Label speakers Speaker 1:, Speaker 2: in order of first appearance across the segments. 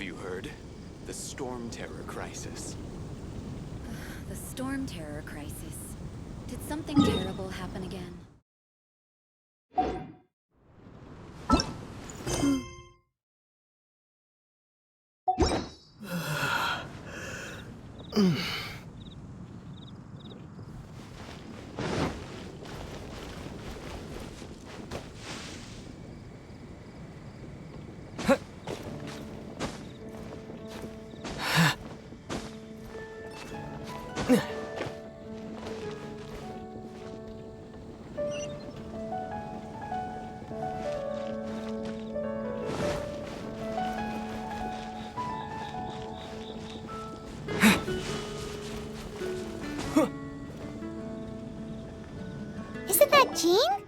Speaker 1: Have you heard? The Stormterror crisis.
Speaker 2: The Stormterror crisis. Did something terrible happen again?
Speaker 3: Isn't that Jean?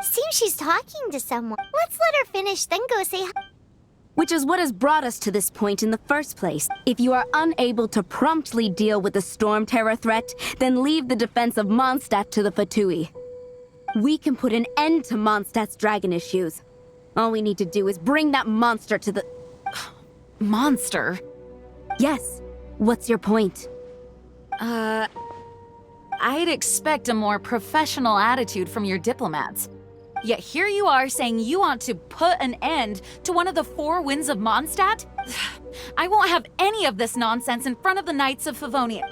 Speaker 3: Seems she's talking to someone. Let's let her finish, then go say hi.
Speaker 4: Which is what has brought us to this point in the first place. If you are unable to promptly deal with the Stormterror threat, then leave the defense of Mondstadt to the Fatui. We can put an end to Mondstadt's dragon issues. All we need to do is bring that monster to the...
Speaker 2: Monster?
Speaker 4: Yes. What's your point?
Speaker 2: I'd expect a more professional attitude from your diplomats. Yet here you are saying you want to put an end to one of the four winds of Mondstadt? I won't have any of this nonsense in front of the Knights of Favonian.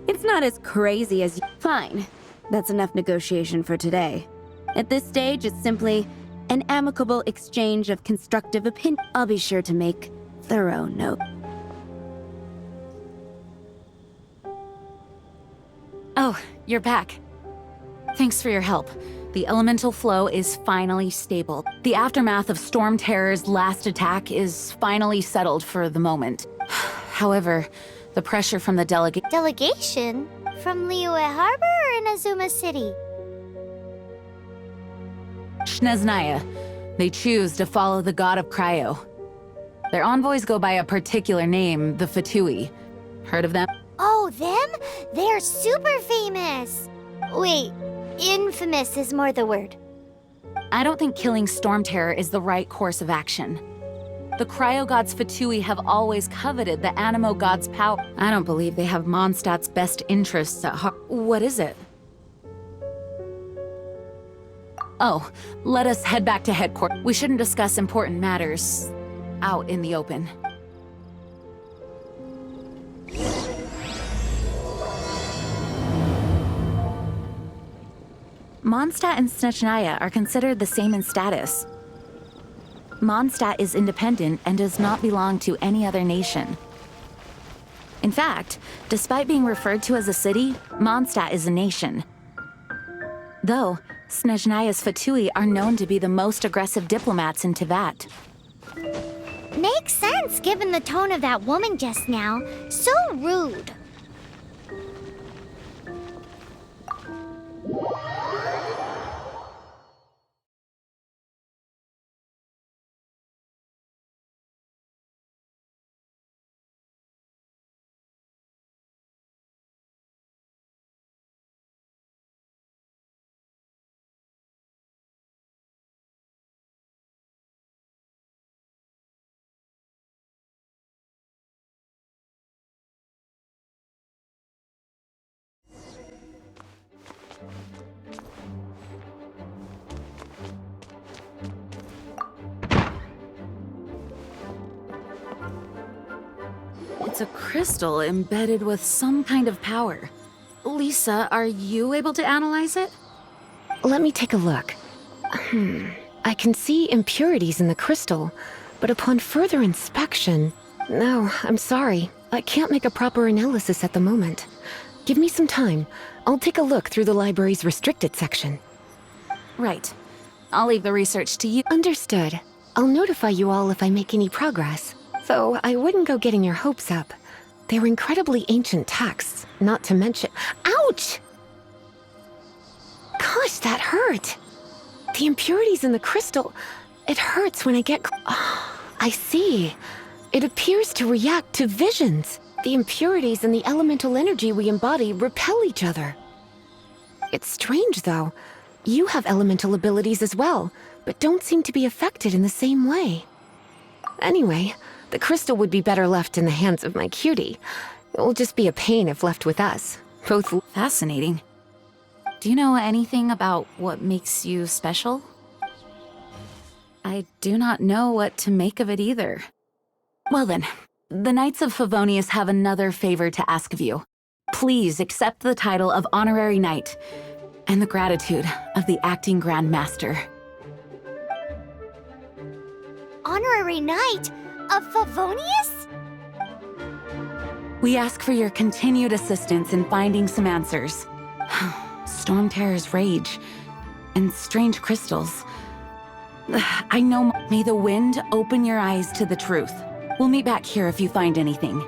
Speaker 4: It's not as crazy as you... Fine. That's enough negotiation for today. At this stage, it's simply an amicable exchange of constructive opinion. I'll be sure to make thorough note.
Speaker 2: Oh, you're back. Thanks for your help. The elemental flow is finally stable. The aftermath of Stormterror's last attack is finally settled for the moment. However, the pressure from the
Speaker 3: Delegation? From Liyue Harbor or Inazuma City?
Speaker 2: Snezhnaya. They choose to follow the god of Cryo. Their envoys go by a particular name, the Fatui. Heard of them?
Speaker 3: Oh, them? They're super famous! Wait, infamous is more the word.
Speaker 2: I don't think killing Stormterror is the right course of action. The Cryo God's Fatui have always coveted the Animo God's power. I don't believe they have Mondstadt's best interests at heart. What is it? Oh, let us head back to headquarters. We shouldn't discuss important matters out in the open. Mondstadt and Snezhnaya are considered the same in status. Mondstadt is independent and does not belong to any other nation. In fact, despite being referred to as a city, Mondstadt is a nation. Though, Snezhnaya's Fatui are known to be the most aggressive diplomats in Teyvat.
Speaker 3: Makes sense given the tone of that woman just now. So rude. It's a crystal embedded with some kind of power. Lisa, are you able to analyze it?
Speaker 5: Let me take a look. I can see impurities in the crystal, but upon further inspection... No, I'm sorry. I can't make a proper analysis at the moment. Give me some time. I'll take a look through the library's restricted section.
Speaker 2: Right. I'll leave the research to you.
Speaker 5: Understood. I'll notify you all if I make any progress. Though I wouldn't go getting your hopes up. They're incredibly ancient texts, not to mention... Ouch! Gosh, that hurt! The impurities in the crystal... It hurts when I get... Oh, I see. It appears to react to visions. The impurities and the elemental energy we embody repel each other. It's strange, though. You have elemental abilities as well, but don't seem to be affected in the same way. Anyway, the crystal would be better left in the hands of my cutie. It will just be a pain if left with us. Both.
Speaker 3: Fascinating. Do you know anything about what makes you special? I do not know what to make of it either. Well then, the Knights of Favonius have another favor to ask of you. Please accept the title of Honorary Knight and the gratitude of the Acting Grand Master.
Speaker 6: Honorary Knight of Favonius?
Speaker 3: We ask for your continued assistance in finding some answers. Stormterror's rage and strange crystals. I know. May the wind open your eyes to the truth. We'll meet back here if you find anything.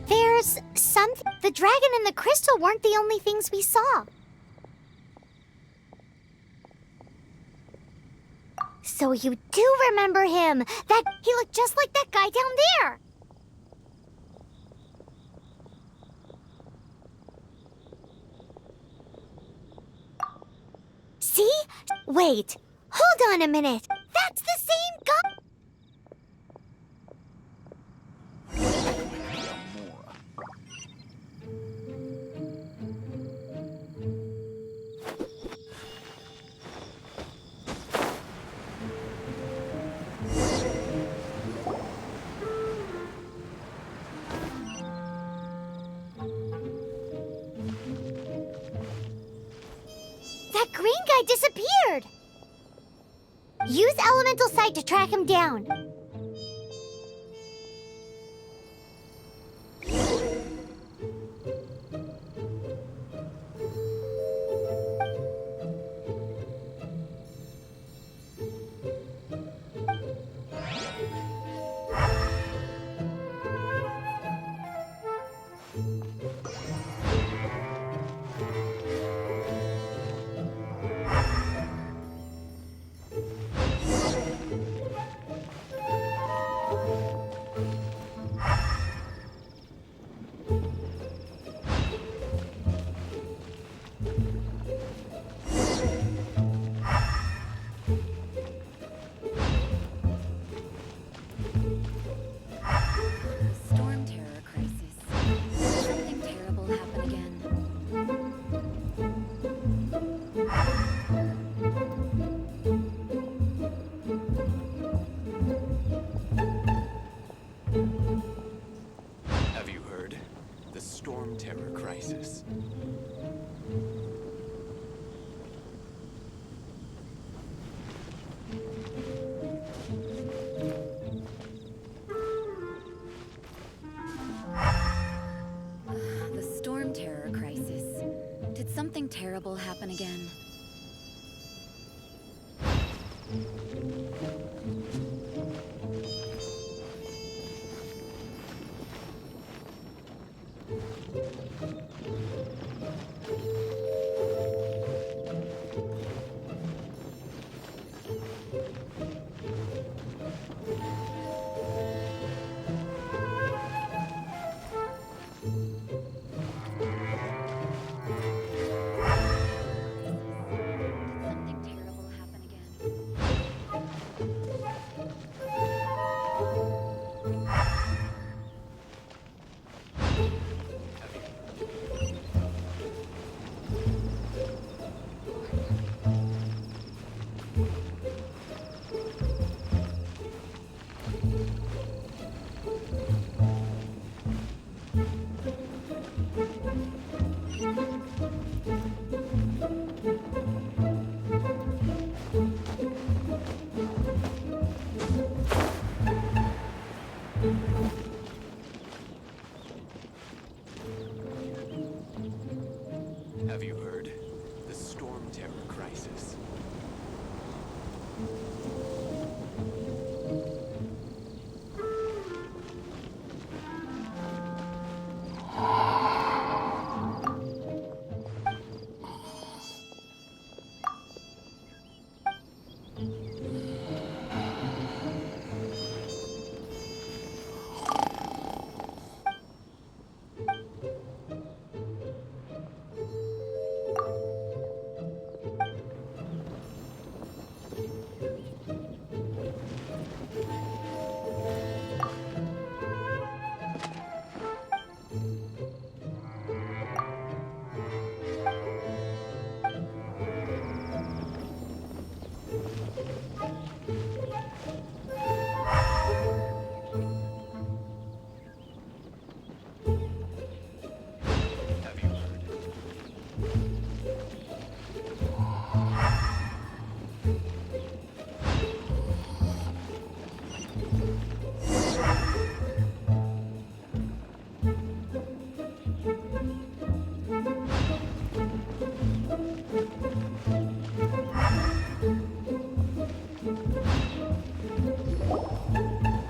Speaker 6: There's something. The dragon and the crystal weren't the only things we saw. So you do remember him. He looked just like that guy down there. See? Wait. Hold on a minute. That's the same guy. That green guy disappeared! Use Elemental Sight to track him down.
Speaker 3: Stormterror crisis. Something terrible happen again.
Speaker 1: Have you heard? The Stormterror crisis.
Speaker 3: The Stormterror crisis. Did something terrible happen again? Something terrible happen again.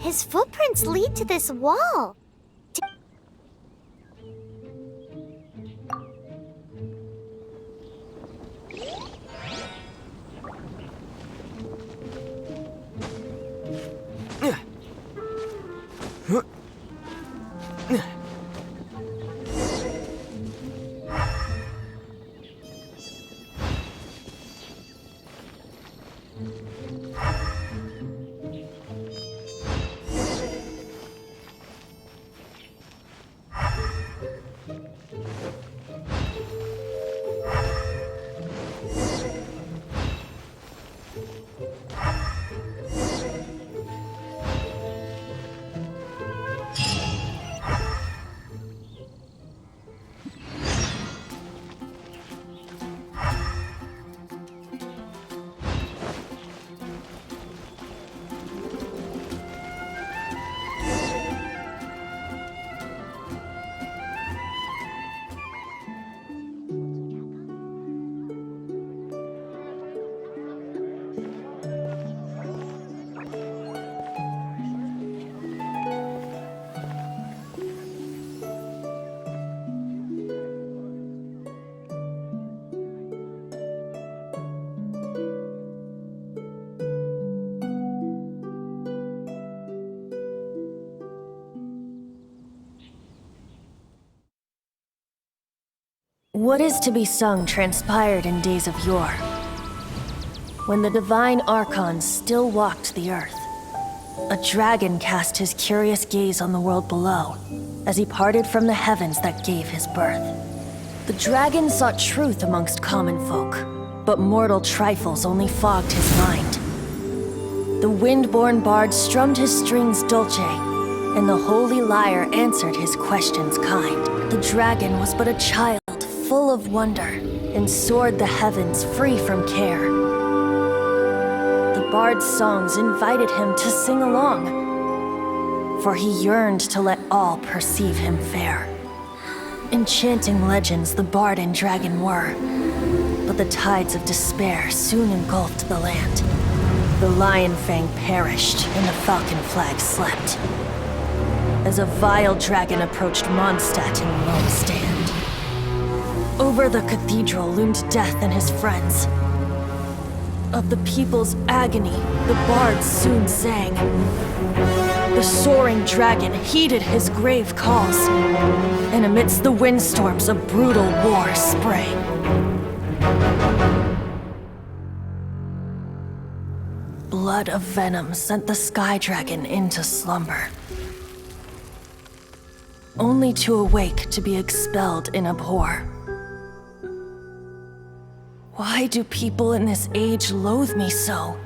Speaker 6: His footprints lead to this wall.
Speaker 7: What is to be sung transpired in days of yore, when the divine archons still walked the earth. A dragon cast his curious gaze on the world below, as he parted from the heavens that gave his birth. The dragon sought truth amongst common folk, but mortal trifles only fogged his mind. The wind-born bard strummed his strings dulce, and the holy Lyre answered his questions kind. The dragon was but a child, full of wonder, and soared the heavens free from care. The bard's songs invited him to sing along, for he yearned to let all perceive him fair. Enchanting legends the bard and dragon were, but the tides of despair soon engulfed the land. The lion fang perished, and the falcon flag slept, as a vile dragon approached Mondstadt in lone stand. Over the cathedral loomed Death and his friends. Of the people's agony, the bards soon sang. The soaring dragon heeded his grave calls, and amidst the windstorms a brutal war sprang. Blood of venom sent the sky dragon into slumber, only to awake to be expelled in abhor. Why do people in this age loathe me so?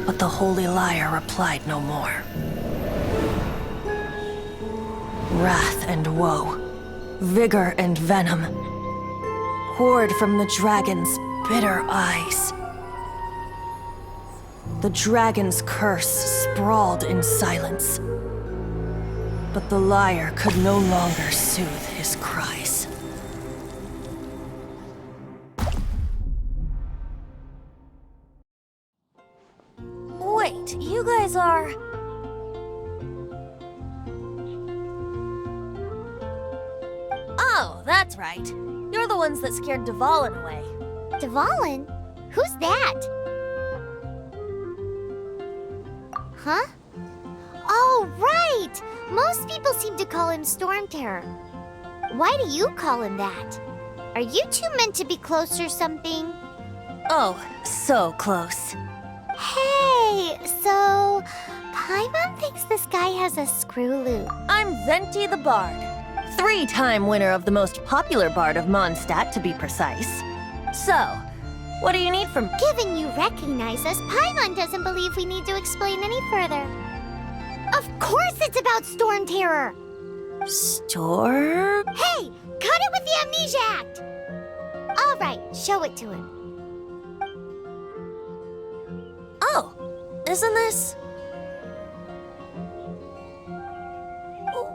Speaker 7: But the holy Lyre replied no more. Wrath and woe, vigor and venom, poured from the dragon's bitter eyes. The dragon's curse sprawled in silence, but the Lyre could no longer soothe his cries.
Speaker 6: Wait, you guys are...
Speaker 7: Oh, that's right. You're the ones that scared Dvalin away.
Speaker 6: Dvalin? Who's that? Huh? Oh, right! Most people seem to call him Stormterror. Why do you call him that? Are you two meant to be close or something?
Speaker 7: Oh, so close.
Speaker 6: Hey, so... Paimon thinks this guy has a screw loop.
Speaker 7: I'm Venti the Bard. 3-time winner of the most popular bard of Mondstadt, to be precise. So, what do you need from...
Speaker 6: Given you recognize us, Paimon doesn't believe we need to explain any further. Of course it's about Stormterror!
Speaker 7: Storm?
Speaker 6: Hey, cut it with the Amnesia Act! Alright, show it to him.
Speaker 7: Oh, isn't this...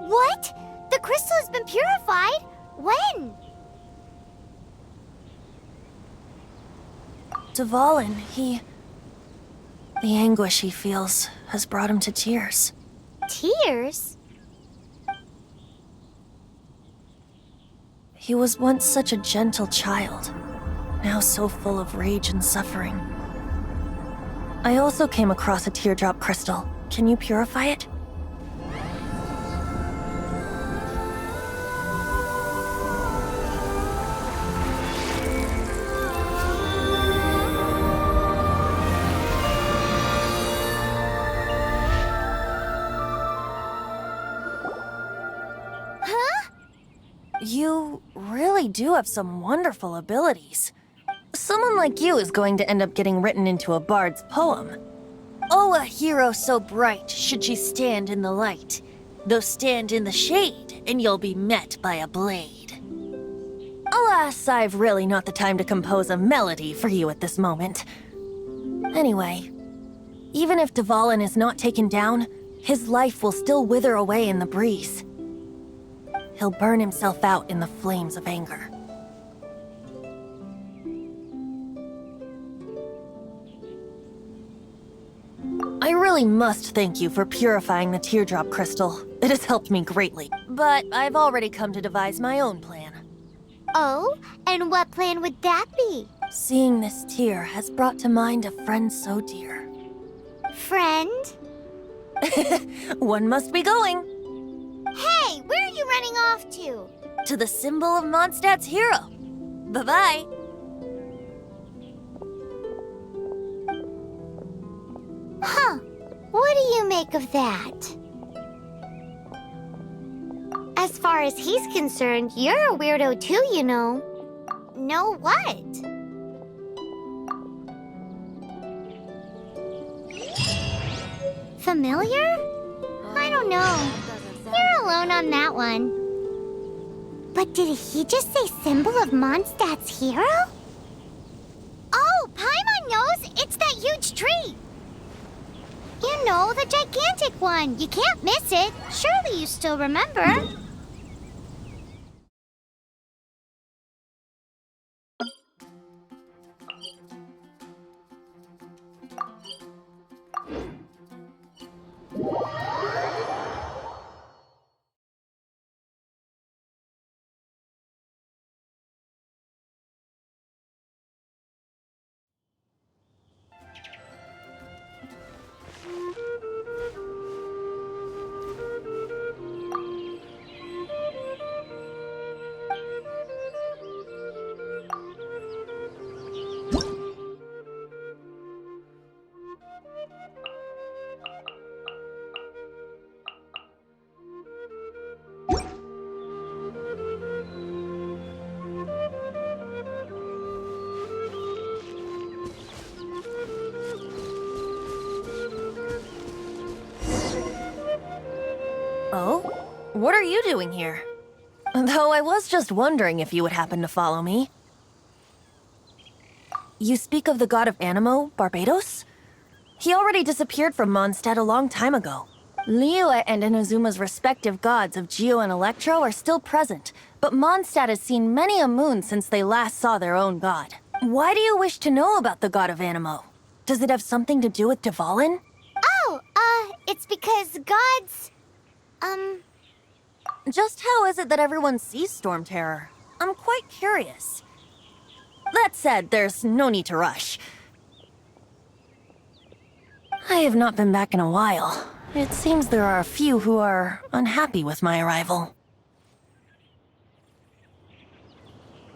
Speaker 6: What? The crystal has been purified? When?
Speaker 7: Dvalin, The anguish he feels has brought him to tears.
Speaker 6: Tears?
Speaker 7: He was once such a gentle child, now so full of rage and suffering. I also came across a teardrop crystal. Can you purify it? You really do have some wonderful abilities. Someone like you is going to end up getting written into a bard's poem. Oh, a hero so bright should she stand in the light, though stand in the shade, and you'll be met by a blade. Alas, I've really not the time to compose a melody for you at this moment. Anyway, even if Dvalin is not taken down, his life will still wither away in the breeze. He'll burn himself out in the flames of anger. I really must thank you for purifying the teardrop crystal. It has helped me greatly. But I've already come to devise my own plan.
Speaker 6: Oh, and what plan would that be?
Speaker 7: Seeing this tear has brought to mind a friend so dear.
Speaker 6: Friend?
Speaker 7: One must be going.
Speaker 6: Hey, where are you running off to?
Speaker 7: To the symbol of Mondstadt's hero. Bye-bye.
Speaker 6: Huh. What do you make of that? As far as he's concerned, you're a weirdo too, you know. Know what? Familiar? I don't know. You're alone on that one. But did he just say symbol of Mondstadt's hero? Oh, Paimon knows! It's that huge tree! You know, the gigantic one. You can't miss it. Surely you still remember.
Speaker 7: Oh? What are you doing here? Though I was just wondering if you would happen to follow me. You speak of the god of Animo, Barbados? He already disappeared from Mondstadt a long time ago. Lyre and Inazuma's respective gods of Geo and Electro are still present, but Mondstadt has seen many a moon since they last saw their own god. Why do you wish to know about the god of Animo? Does it have something to do with Dvalin?
Speaker 6: Oh, it's because gods...
Speaker 7: Just how is it that everyone sees Stormterror? I'm quite curious. That said, there's no need to rush. I have not been back in a while. It seems there are a few who are unhappy with my arrival.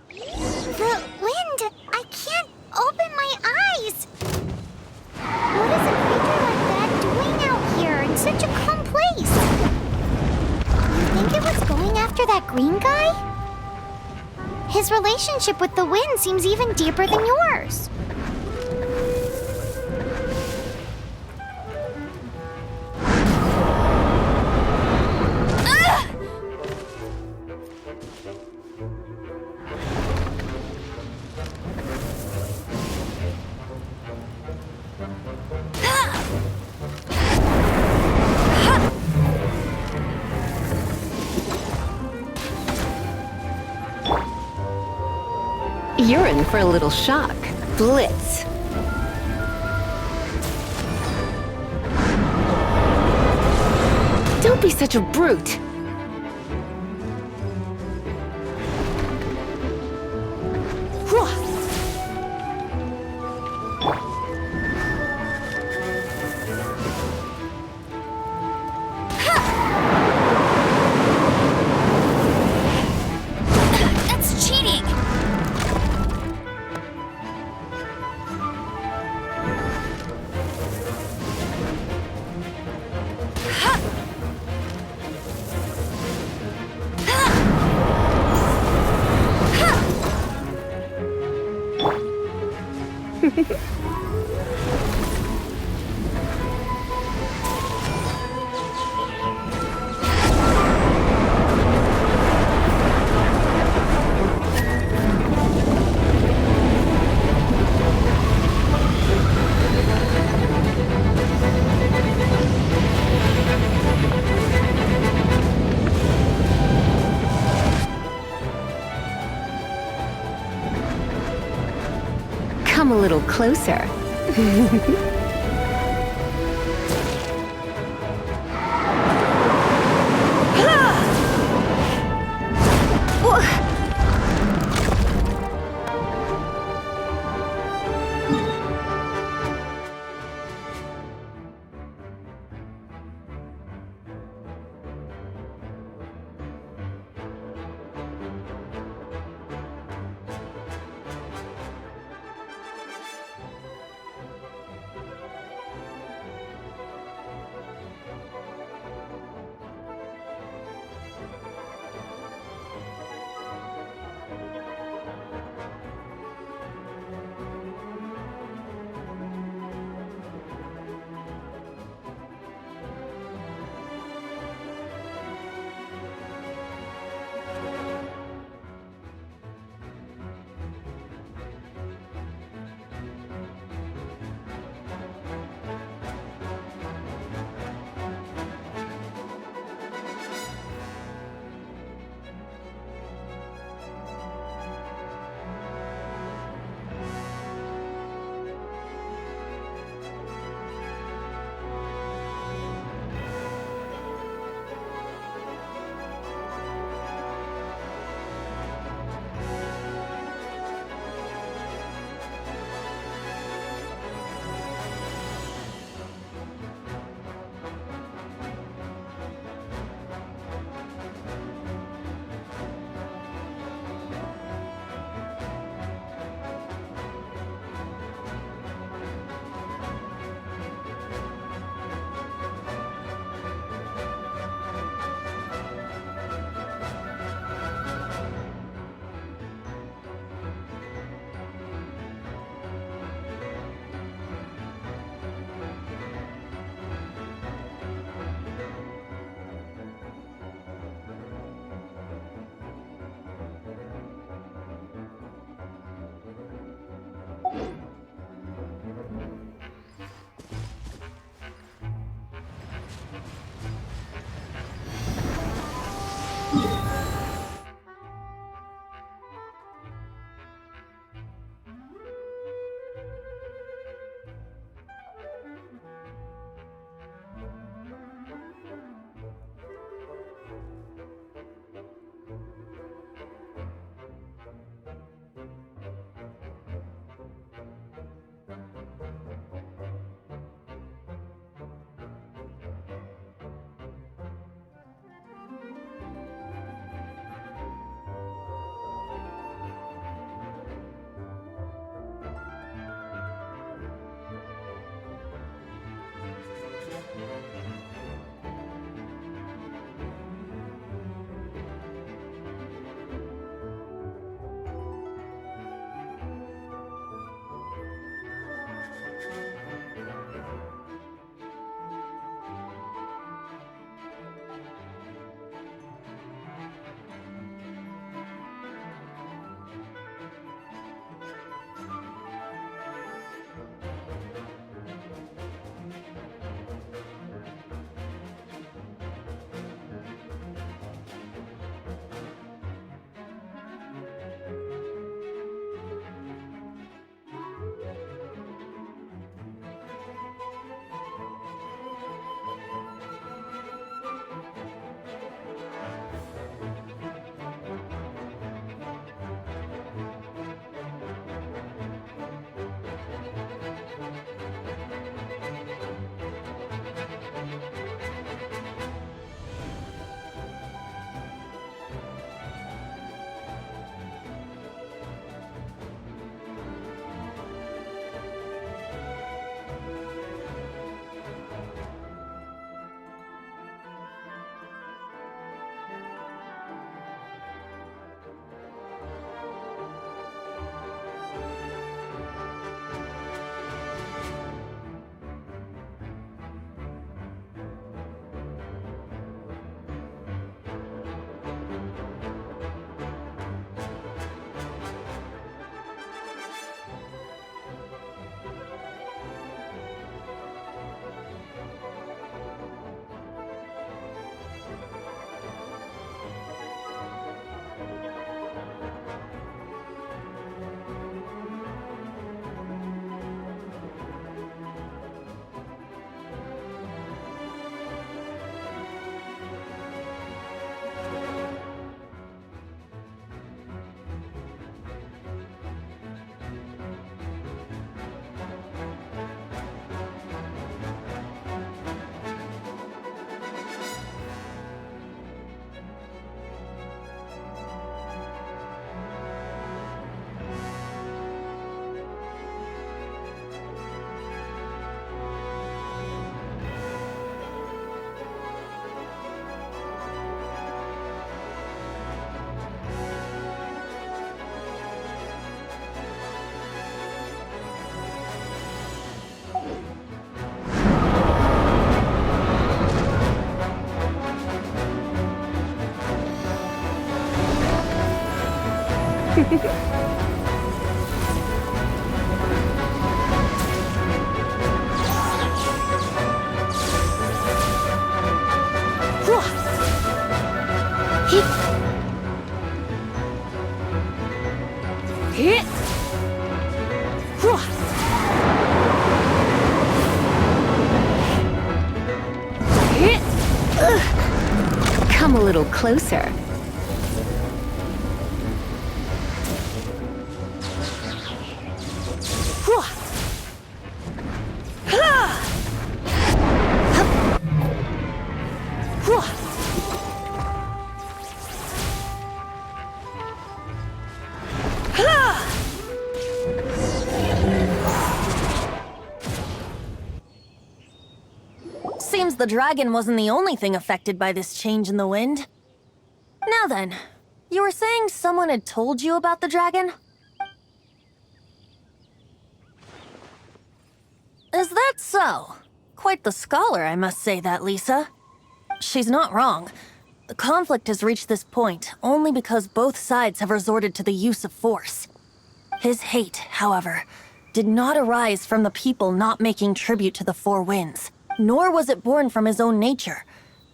Speaker 6: The wind! I can't open my eyes! What is a creature like that doing out here in such a calm place? You think it was going after that green guy? His relationship with the wind seems even deeper than yours.
Speaker 5: You're in for a little shock. Blitz. Don't be such a brute.
Speaker 3: That's cheating!
Speaker 5: Come a little closer. come a little closer.
Speaker 7: Seems the dragon wasn't the only thing affected by this change in the wind. Now then, you were saying someone had told you about the dragon? Is that so? Quite the scholar, I must say that, Lisa. She's not wrong. The conflict has reached this point only because both sides have resorted to the use of force. His hate, however, did not arise from the people not making tribute to the Four Winds, nor was it born from his own nature,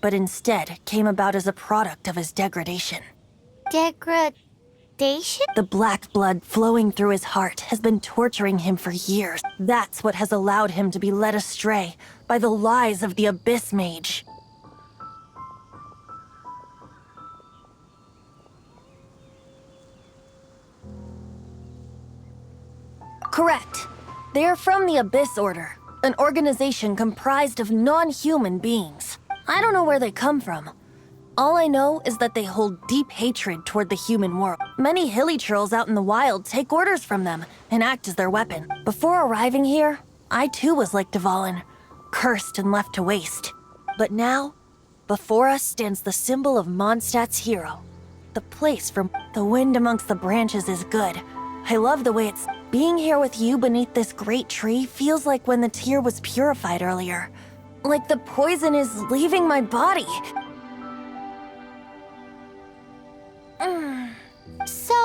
Speaker 7: but instead came about as a product of his degradation.
Speaker 6: Degradation?
Speaker 7: The black blood flowing through his heart has been torturing him for years. That's what has allowed him to be led astray by the lies of the Abyss Mage. Correct. They are from the Abyss Order, an organization comprised of non-human beings. I don't know where they come from. All I know is that they hold deep hatred toward the human world. Many hilly trolls out in the wild take orders from them and act as their weapon. Before arriving here, I too was like Dvalin, cursed and left to waste. But now, before us stands the symbol of Mondstadt's hero. The place from the wind amongst the branches is good. I love the way it's... Being here with you beneath this great tree feels like when the tear was purified earlier. Like the poison is leaving my body.
Speaker 6: So,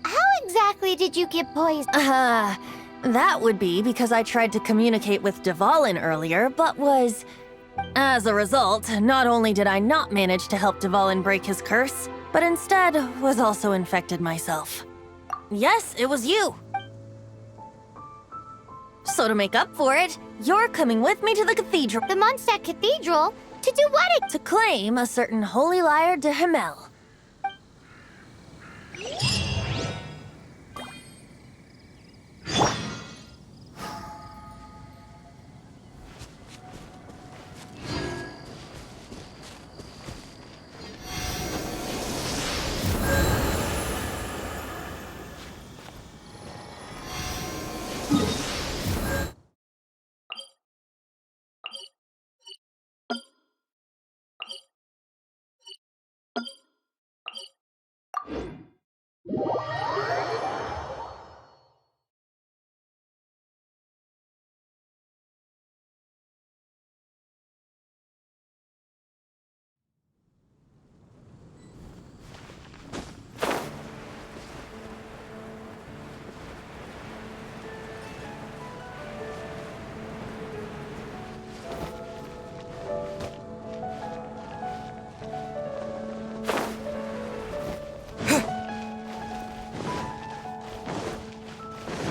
Speaker 6: how exactly did you get poisoned?
Speaker 7: That would be because I tried to communicate with Dvalin earlier, but was... As a result, not only did I not manage to help Dvalin break his curse, but instead was also infected myself. Yes, it was you. So to make up for it, you're coming with me to the cathedral.
Speaker 6: The Mondstadt Cathedral? To do what?
Speaker 7: To claim a certain holy Lyre de Himmel.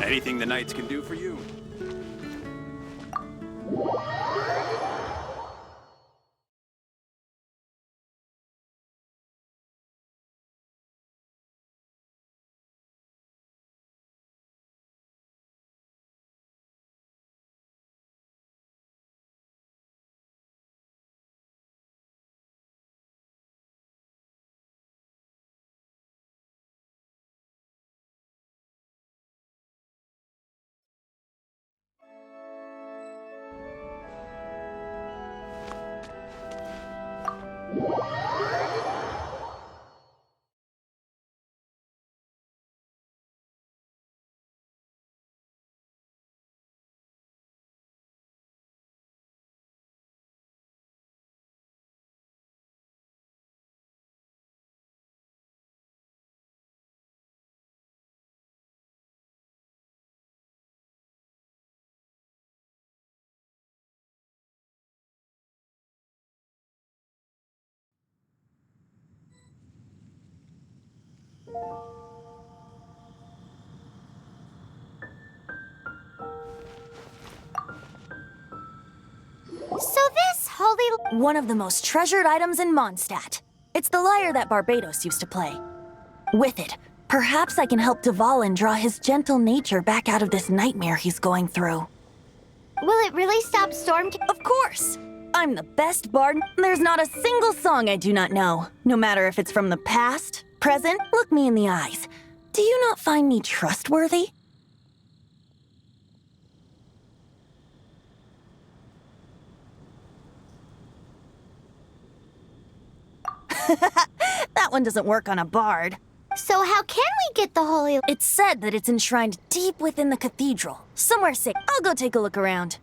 Speaker 1: Anything the knights can do for you?
Speaker 6: So this holy...
Speaker 7: One of the most treasured items in Mondstadt. It's the lyre that Barbados used to play. With it, perhaps I can help Dvalin draw his gentle nature back out of this nightmare he's going through.
Speaker 6: Will it really stop Stormterror?
Speaker 7: Of course! I'm the best bard. There's not a single song I do not know, no matter if it's from the past, present. Look me in the eyes. Do you not find me trustworthy? That one doesn't work on a bard.
Speaker 6: So how can we get the holy...
Speaker 7: It's said that it's enshrined deep within the cathedral. Somewhere safe. I'll go take a look around.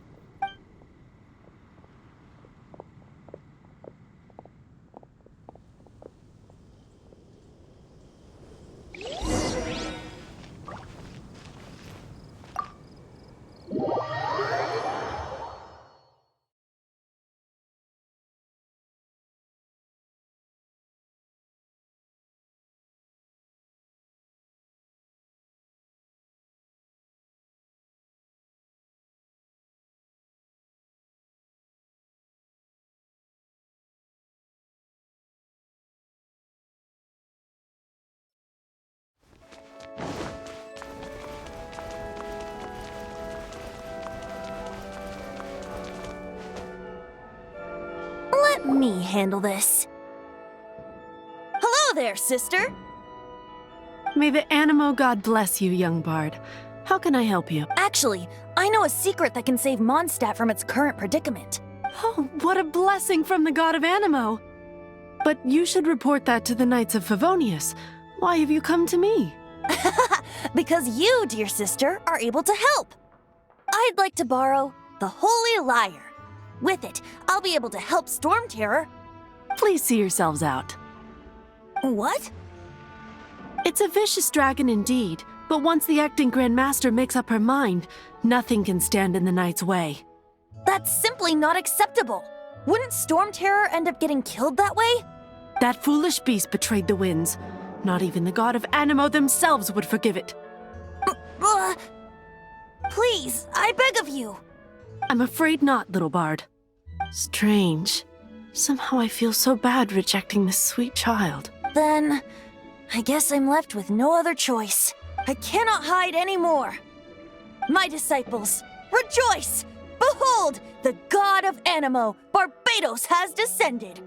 Speaker 7: Let me handle this. Hello there, sister!
Speaker 8: May the Animo God bless you, young bard. How can I help you?
Speaker 7: Actually, I know a secret that can save Mondstadt from its current predicament.
Speaker 8: Oh, what a blessing from the god of Animo! But you should report that to the Knights of Favonius. Why have you come to me?
Speaker 7: Because you, dear sister, are able to help. I'd like to borrow the Holy Lyre. With it, I'll be able to help Stormterror.
Speaker 8: Please see yourselves out.
Speaker 7: What?
Speaker 8: It's a vicious dragon indeed, but once the acting Grand Master makes up her mind, nothing can stand in the Knight's way.
Speaker 7: That's simply not acceptable. Wouldn't Stormterror end up getting killed that way?
Speaker 8: That foolish beast betrayed the winds. Not even the god of Animo themselves would forgive it.
Speaker 7: Please, I beg of you.
Speaker 8: I'm afraid not, little bard. Strange. Somehow I feel so bad rejecting this sweet child.
Speaker 7: Then, I guess I'm left with no other choice. I cannot hide anymore. My disciples, rejoice! Behold, the god of Animo, Barbados, has descended.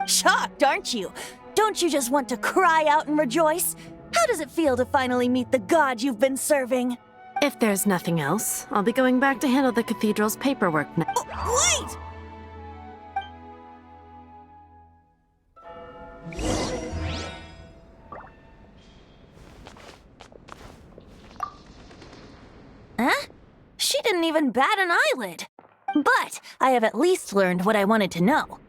Speaker 7: Shocked, aren't you? Don't you just want to cry out and rejoice? How does it feel to finally meet the god you've been serving?
Speaker 8: If there's nothing else, I'll be going back to handle the cathedral's paperwork now.
Speaker 7: Wait! Huh? She didn't even bat an eyelid. But I have at least learned what I wanted to know.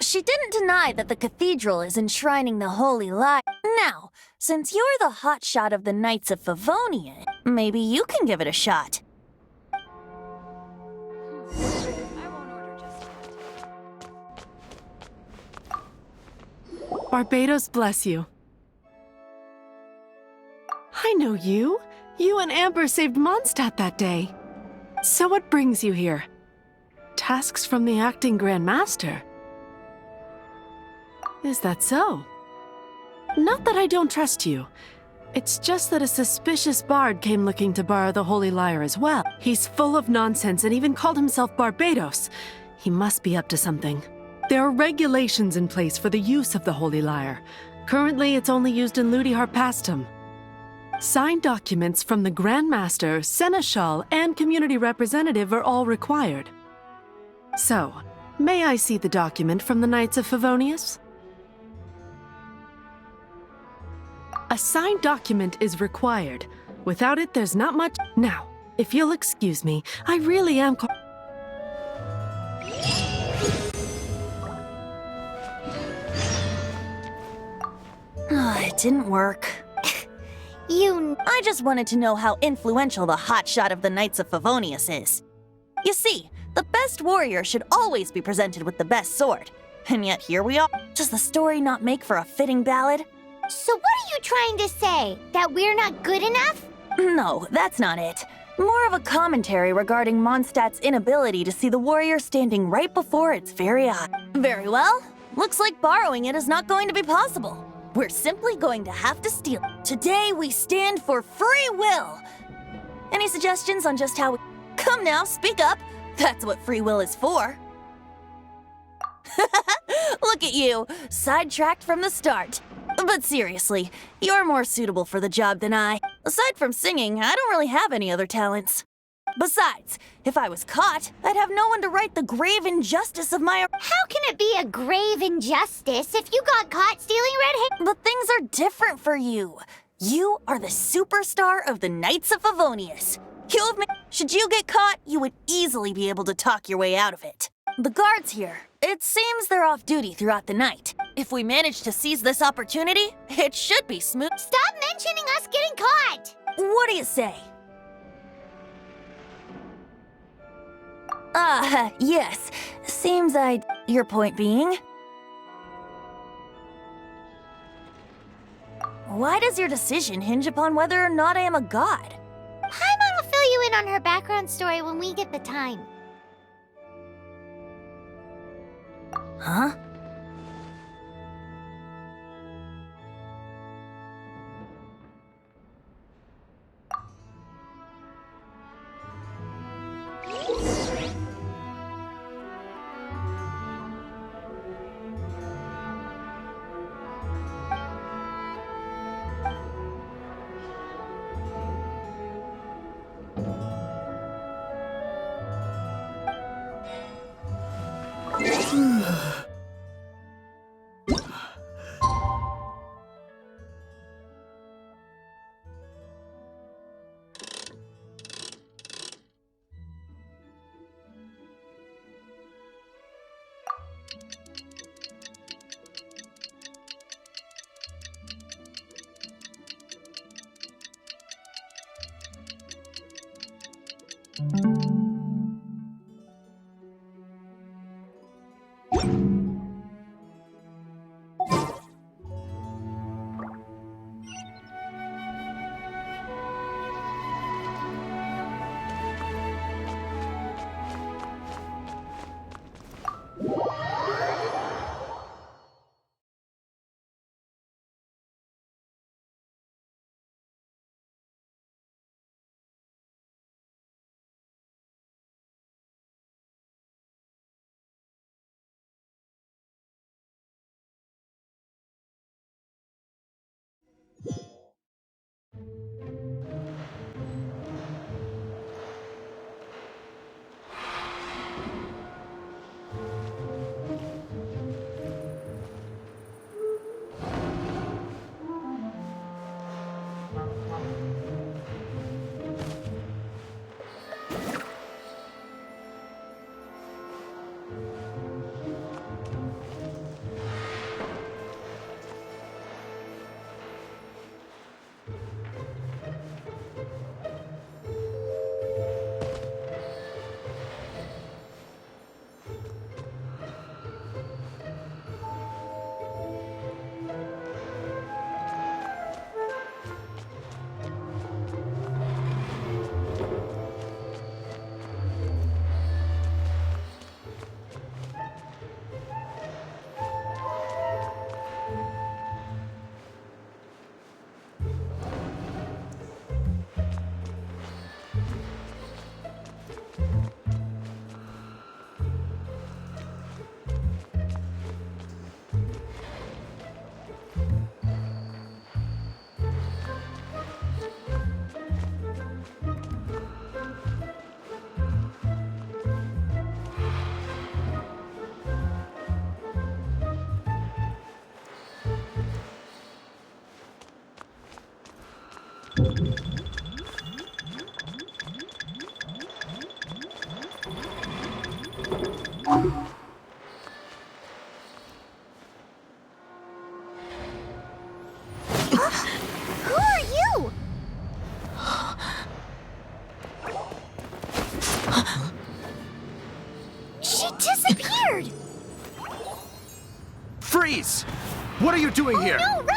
Speaker 7: She didn't deny that the cathedral is enshrining the Holy Lyre. Now, since you're the hotshot of the Knights of Favonius, maybe you can give it a shot.
Speaker 8: Barbados bless you. I know you. You and Amber saved Mondstadt that day. So what brings you here? Tasks from the acting Grand Master? Is that so? Not that I don't trust you. It's just that a suspicious bard came looking to borrow the Holy Lyre as well. He's full of nonsense and even called himself Barbados. He must be up to something. There are regulations in place for the use of the Holy Lyre. Currently, it's only used in Ludi Harpastum. Signed documents from the Grand Master, Seneschal, and community representative are all required. So, may I see the document from the Knights of Favonius? A signed document is required. Without it, there's not much. Now, if you'll excuse me, I really am.
Speaker 7: It didn't work. I just wanted to know how influential the hotshot of the Knights of Favonius is. You see, the best warrior should always be presented with the best sword. And yet here we are. Does the story not make for a fitting ballad?
Speaker 6: So what are you trying to say? That we're not good enough?
Speaker 7: No, that's not it. More of a commentary regarding Mondstadt's inability to see the warrior standing right before its very eye. Very well. Looks like borrowing it is not going to be possible. We're simply going to have to steal it. Today we stand for free will. Any suggestions on just how we... Come now, speak up. That's what free will is for. Look at you, sidetracked from the start. But seriously, you're more suitable for the job than I. Aside from singing, I don't really have any other talents. Besides, if I was caught, I'd have no one to right the grave injustice of my...
Speaker 6: How can it be a grave injustice if you got caught stealing red hair?
Speaker 7: But things are different for you. You are the superstar of the Knights of Favonius. Should you get caught, you would easily be able to talk your way out of it. The guards here, it seems they're off duty throughout the night. If we manage to seize this opportunity, it should be smooth.
Speaker 6: Stop mentioning us getting caught!
Speaker 7: What do you say? Yes. Seems Your point being? Why does your decision hinge upon whether or not I am a god?
Speaker 6: Paimon will fill you in on her background story when we get the time.
Speaker 7: Huh?
Speaker 6: Who are you? She disappeared!
Speaker 1: Freeze! What are you doing here?
Speaker 6: No, run!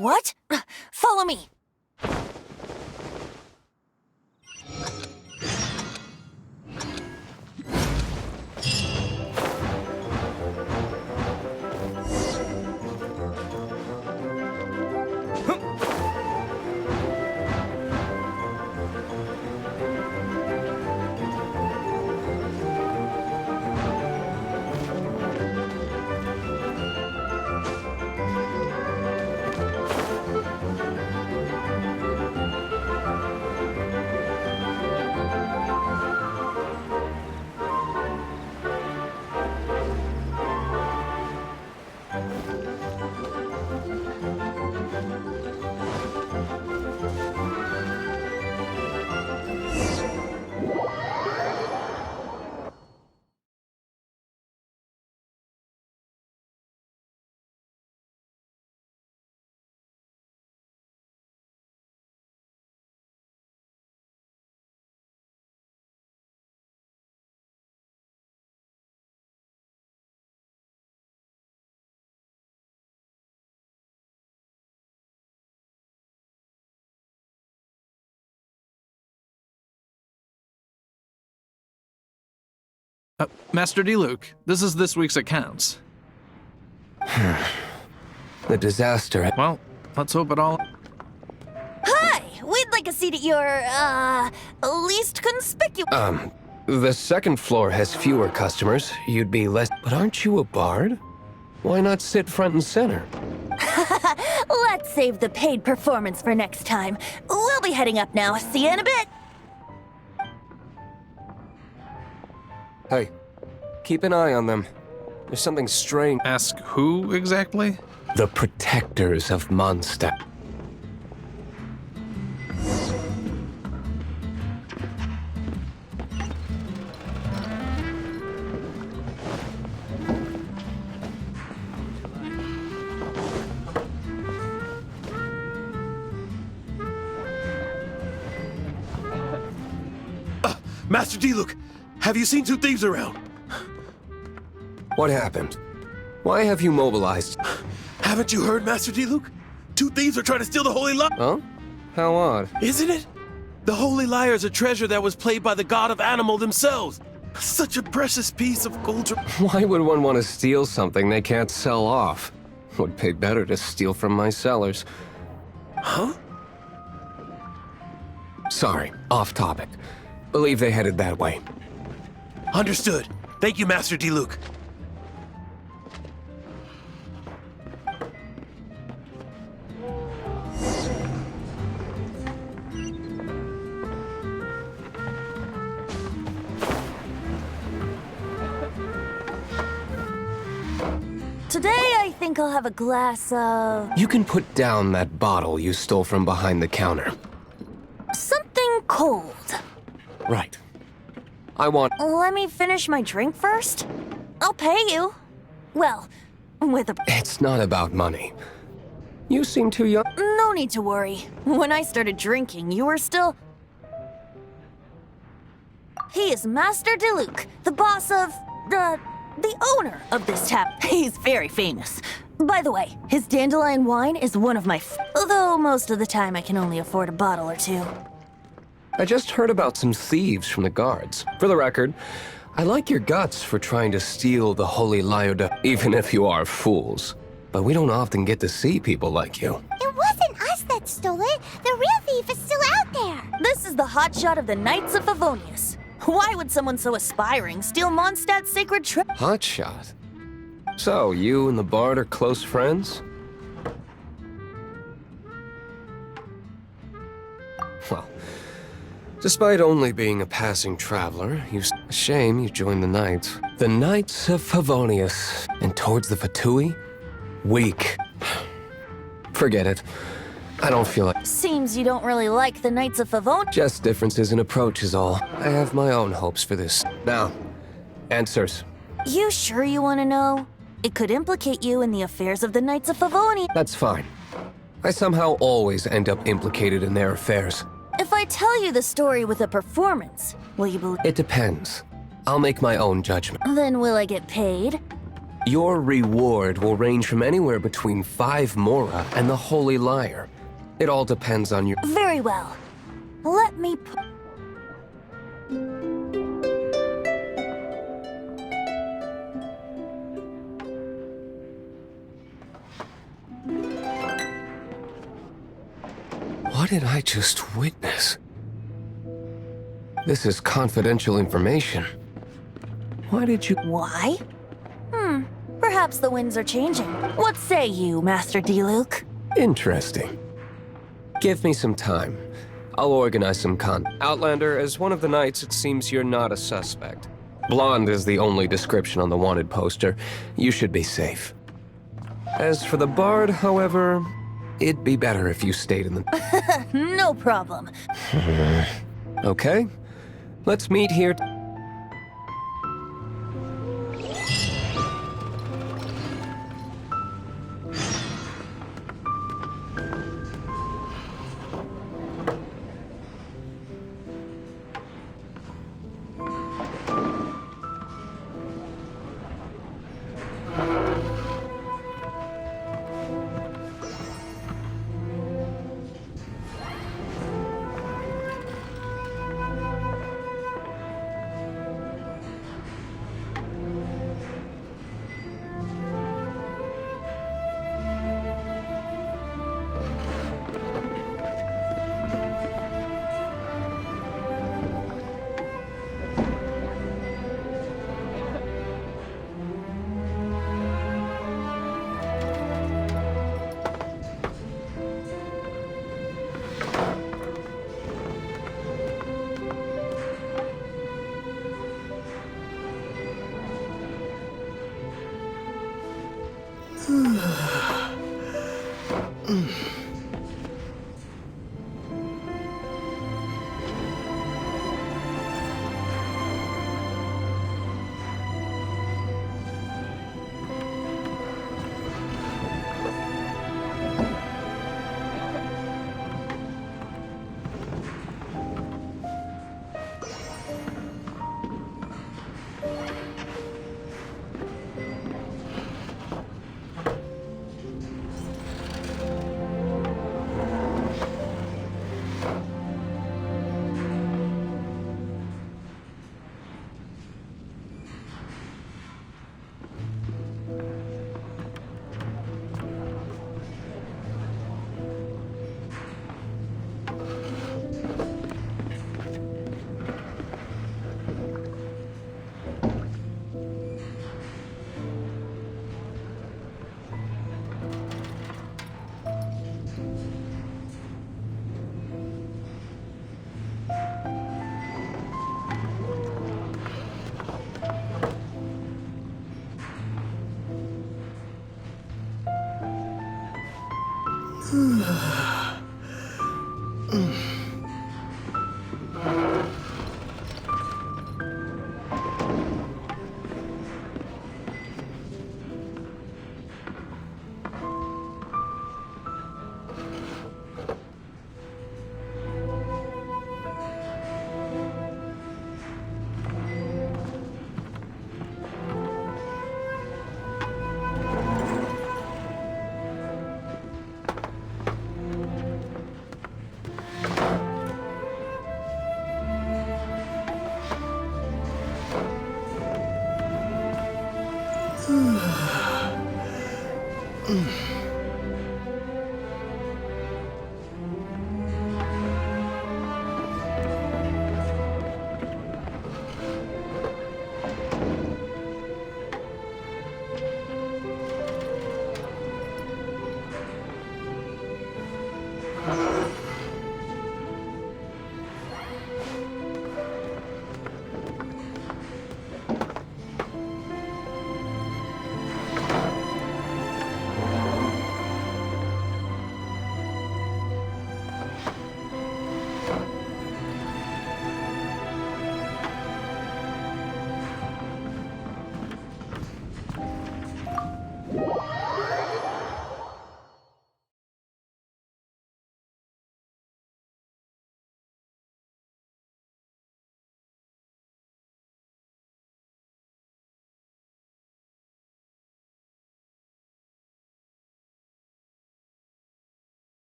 Speaker 7: What? Follow me.
Speaker 9: Master D-Luke, this is this week's accounts.
Speaker 10: The disaster.
Speaker 9: Well, let's hope it all...
Speaker 7: Hi! We'd like a seat at your, least conspicuous...
Speaker 10: The second floor has fewer customers. You'd be less... But aren't you a bard? Why not sit front and center?
Speaker 7: Let's save the paid performance for next time. We'll be heading up now. See you in a bit.
Speaker 10: Hey, keep an eye on them. There's something strange.
Speaker 9: Ask who exactly?
Speaker 10: The protectors of Mondstadt.
Speaker 11: Master D-Luke, have you seen two thieves around?
Speaker 10: What happened? Why have you mobilized?
Speaker 11: Haven't you heard, Master D-Luke? Two thieves are trying to steal the Holy Lyre.
Speaker 10: Huh? How odd.
Speaker 11: Isn't it? The Holy Lyre is a treasure that was played by the god of animal themselves. Such a precious piece of gold.
Speaker 10: Why would one want to steal something they can't sell off? Would pay better to steal from my cellars.
Speaker 11: Huh?
Speaker 10: Sorry, off topic. Believe they headed that way.
Speaker 11: Understood. Thank you, Master D-Luke.
Speaker 7: Today, I think I'll have a glass of...
Speaker 10: You can put down that bottle you stole from behind the counter.
Speaker 7: something cold.
Speaker 10: Right. I want...
Speaker 7: Let me finish my drink first. I'll pay you. Well, with a...
Speaker 10: It's not about money. You seem too young.
Speaker 7: No need to worry. When I started drinking, you were still... He is Master D-Luke, the boss of... the owner of this tap. He's very famous. By the way, his dandelion wine is one of my although most of the time I can only afford a bottle or two.
Speaker 10: I just heard about some thieves from the guards. For the record, I like your guts for trying to steal the Holy Lyre, even if you are fools. But we don't often get to see people like you.
Speaker 6: It wasn't us that stole it. The real thief is still out there.
Speaker 7: This is the hotshot of the Knights of Favonius. Why would someone so aspiring steal Mondstadt's sacred treasure?
Speaker 10: Hotshot. So, you and the bard are close friends? Well, despite only being a passing traveler, shame you joined the Knights. The Knights of Favonius. And towards the Fatui? Weak. Forget it. I don't feel it.
Speaker 7: Seems you don't really like the Knights of Favonius.
Speaker 10: Just differences in approach is all. I have my own hopes for this. Now, answers.
Speaker 7: You sure you want to know? It could implicate you in the affairs of the Knights of Favonius.
Speaker 10: That's fine. I somehow always end up implicated in their affairs.
Speaker 7: If I tell you the story with a performance, will you believe?
Speaker 10: It depends. I'll make my own judgment.
Speaker 7: Then will I get paid?
Speaker 10: Your reward will range from anywhere between 5 mora and the Holy Lyre. It all depends on your...
Speaker 7: Very well. Let me put...
Speaker 10: What did I just witness? This is confidential information. Why did you...
Speaker 7: Why? Perhaps the winds are changing. What say you, Master D-Luke?
Speaker 10: Interesting. Give me some time. I'll organize some Outlander, as one of the knights, it seems you're not a suspect. Blonde is the only description on the wanted poster. You should be safe. As for the bard, however, it'd be better if you stayed in the...
Speaker 7: No problem.
Speaker 10: Okay. Let's meet here...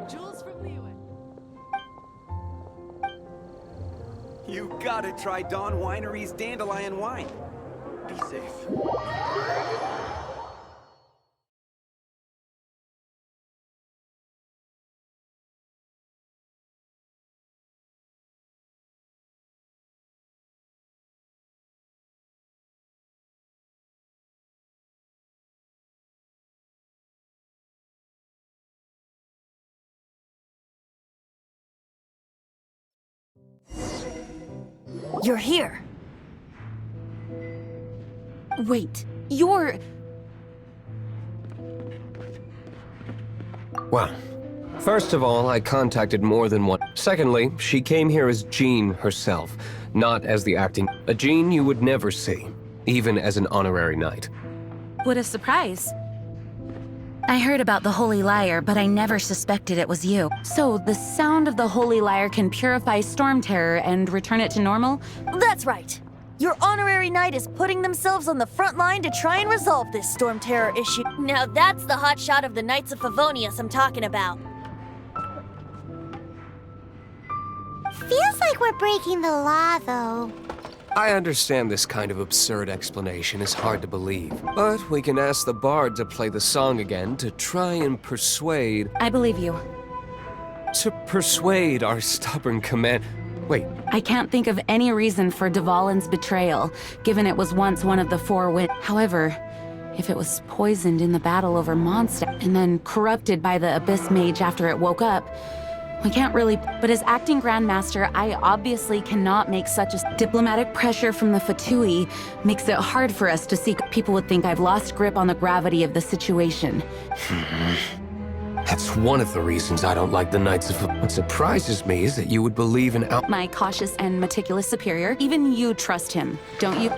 Speaker 8: Jules from Lyre.
Speaker 1: You gotta try Dawn Winery's dandelion wine. Be safe.
Speaker 7: You're here.
Speaker 3: Wait, you're...
Speaker 10: Well, first of all, I contacted more than one. Secondly, she came here as Jean herself, not as the acting. A Jean you would never see, even as an honorary knight.
Speaker 3: What a surprise. I heard about the Holy Lyre, but I never suspected it was you. So, the sound of the Holy Lyre can purify Stormterror and return it to normal?
Speaker 7: That's right. Your honorary knight is putting themselves on the front line to try and resolve this Stormterror issue. Now that's the hot shot of the Knights of Favonius I'm talking about.
Speaker 6: Feels like we're breaking the law, though.
Speaker 10: I understand this kind of absurd explanation is hard to believe, but we can ask the bard to play the song again to try and persuade...
Speaker 3: I believe you.
Speaker 10: To persuade our stubborn command... Wait,
Speaker 3: I can't think of any reason for Dvalin's betrayal, given it was once one of the four winds. However, if it was poisoned in the battle over Mondstadt, and then corrupted by the Abyss Mage after it woke up, we can't really... But as acting Grandmaster, I obviously cannot make such a... Diplomatic pressure from the Fatui makes it hard for us to seek... People would think I've lost grip on the gravity of the situation.
Speaker 10: That's one of the reasons I don't like the Knights of... What surprises me is that you would believe in
Speaker 3: My cautious and meticulous superior, even you trust him, don't you?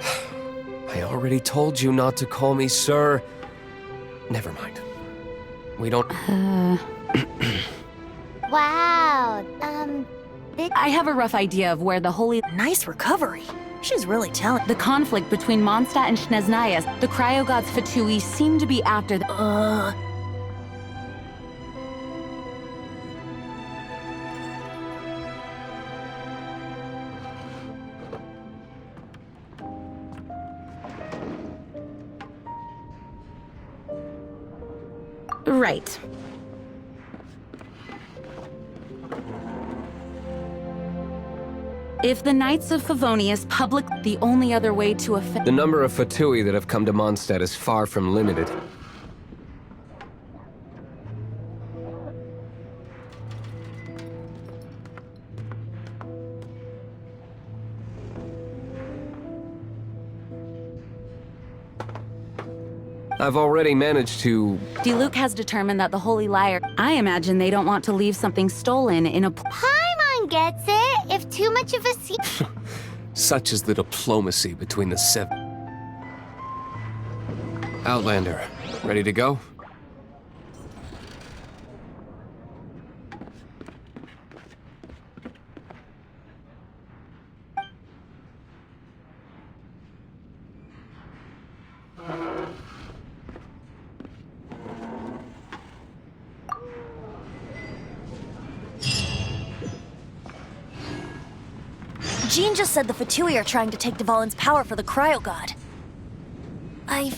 Speaker 10: I already told you not to call me sir. Never mind. We don't...
Speaker 6: Wow,
Speaker 3: I have a rough idea of where the Holy...
Speaker 7: Nice recovery. She's really talented.
Speaker 3: The conflict between Mondstadt and Snezhnaya, the cryo-gods Fatui seem to be after the... Right. If the Knights of Favonius public, the only other way to affect...
Speaker 10: The number of Fatui that have come to Mondstadt is far from limited. I've already managed to...
Speaker 3: Diluc has determined that the Holy Lyre... I imagine they don't want to leave something stolen in a...
Speaker 6: Paimon gets it. If too much of a
Speaker 10: Such is the diplomacy between the seven. Outlander, ready to go?
Speaker 7: Jean just said the Fatui are trying to take Dvalin's power for the cryo god. I